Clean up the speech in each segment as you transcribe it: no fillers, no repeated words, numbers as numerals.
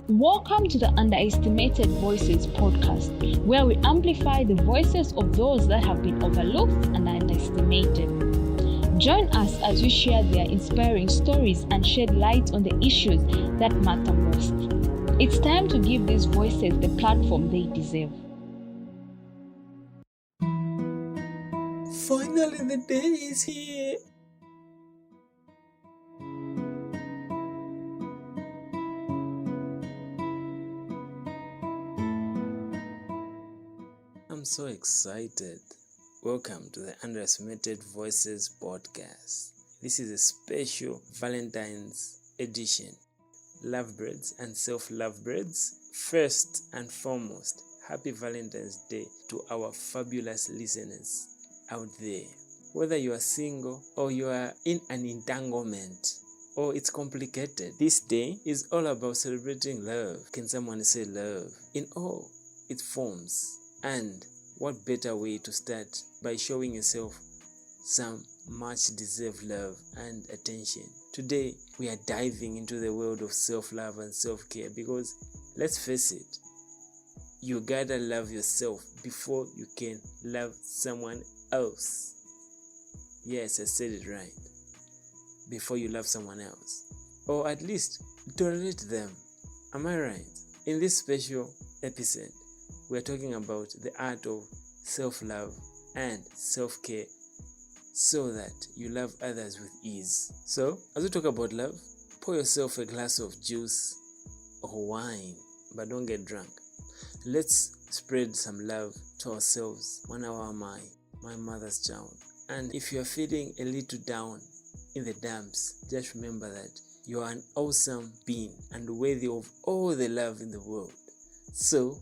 Welcome to the Underestimated Voices podcast, where we amplify the voices of those that have been overlooked and underestimated. Join us as we share their inspiring stories and shed light on the issues that matter most. It's time to give these voices the platform they deserve. Finally, the day is here. I'm so excited. Welcome to the Underestimated Voices podcast. This is a special Valentine's edition. Lovebirds and self-lovebirds, first and foremost, happy Valentine's Day to our fabulous listeners out there. Whether you are single or you are in an entanglement or it's complicated, this day is all about celebrating love. Can someone say love in all its forms? And what better way to start by showing yourself some much deserved love and attention. Today we are diving into the world of self-love and self-care because let's face it, you gotta love yourself before you can love someone else. Yes, I said it right. Before you love someone else, or at least tolerate them. Am I right? In this special episode, we're talking about the art of self-love and self-care so that you love others with ease. So, as we talk about love, pour yourself a glass of juice or wine, but don't get drunk. Let's spread some love to ourselves. 1 hour am I, my mother's child. And if you're feeling a little down in the dumps, just remember that you are an awesome being and worthy of all the love in the world. So,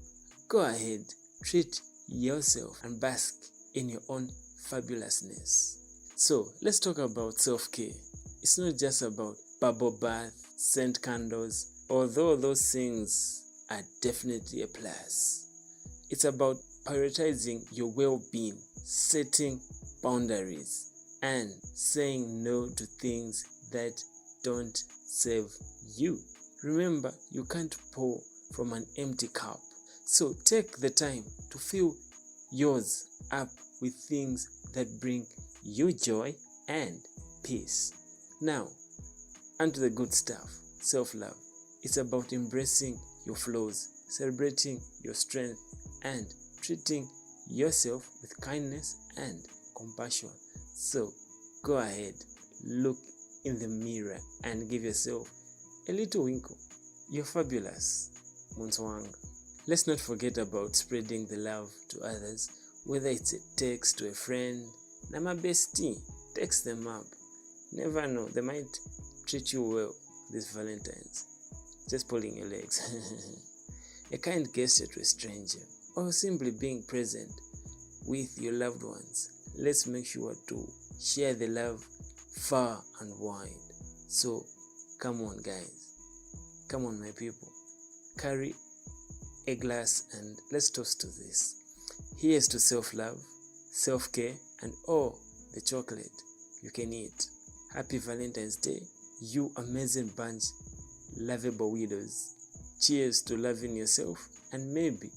go ahead, treat yourself and bask in your own fabulousness. So, let's talk about self-care. It's not just about bubble bath, scent candles, although those things are definitely a plus. It's about prioritizing your well-being, setting boundaries, and saying no to things that don't serve you. Remember, you can't pour from an empty cup. So take the time to fill yours up with things that bring you joy and peace. Now, onto the good stuff, self-love. It's about embracing your flaws, celebrating your strength, and treating yourself with kindness and compassion. So, go ahead, look in the mirror and give yourself a little winkle. You're fabulous, Munswang. Let's not forget about spreading the love to others, whether it's a text to a friend. Nama bestie, text them up. Never know, they might treat you well this Valentine's. Just pulling your legs. A kind gesture to a stranger, or simply being present with your loved ones. Let's make sure to share the love far and wide. So, come on guys. Come on my people. Carry a glass and let's toast to this. Here's to self-love, self-care, and all the chocolate you can eat. Happy Valentine's Day, you amazing bunch, lovable widows. Cheers to loving yourself and maybe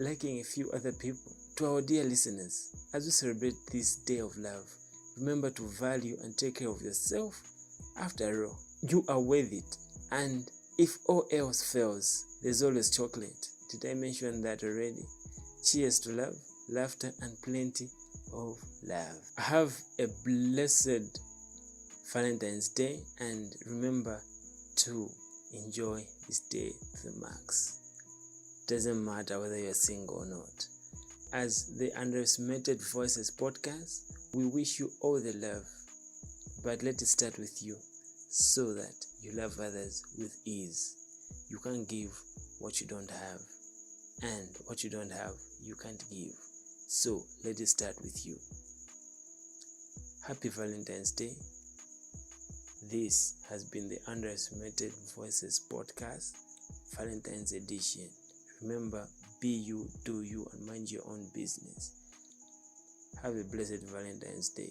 liking a few other people. To our dear listeners, as we celebrate this day of love, remember to value and take care of yourself. After all, you are worth it. And if all else fails, there's always chocolate. Did I mention that already? Cheers to love, laughter, and plenty of love. Have a blessed Valentine's Day and remember to enjoy this day to the max. Doesn't matter whether you're single or not. As the Underestimated Voices podcast, we wish you all the love, but let it start with you so that you love others with ease. You can't give what you don't have, and what you don't have, you can't give. So let it start with you. Happy Valentine's Day. This has been the Underestimated Voices podcast, Valentine's edition. Remember, be you, do you, and mind your own business. Have a blessed Valentine's Day.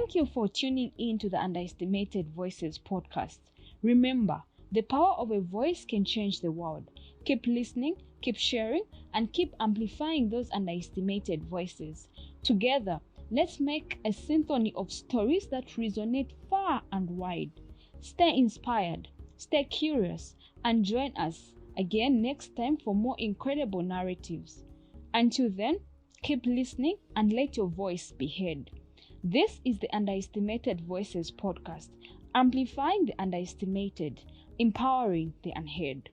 Thank you for tuning in to the Underestimated Voices podcast. Remember, the power of a voice can change the world. Keep listening, keep sharing, and keep amplifying those underestimated voices. Together, let's make a symphony of stories that resonate far and wide. Stay inspired, stay curious, and join us again next time for more incredible narratives. Until then, keep listening and let your voice be heard. This is the Underestimated Voices podcast, amplifying the underestimated, empowering the unheard.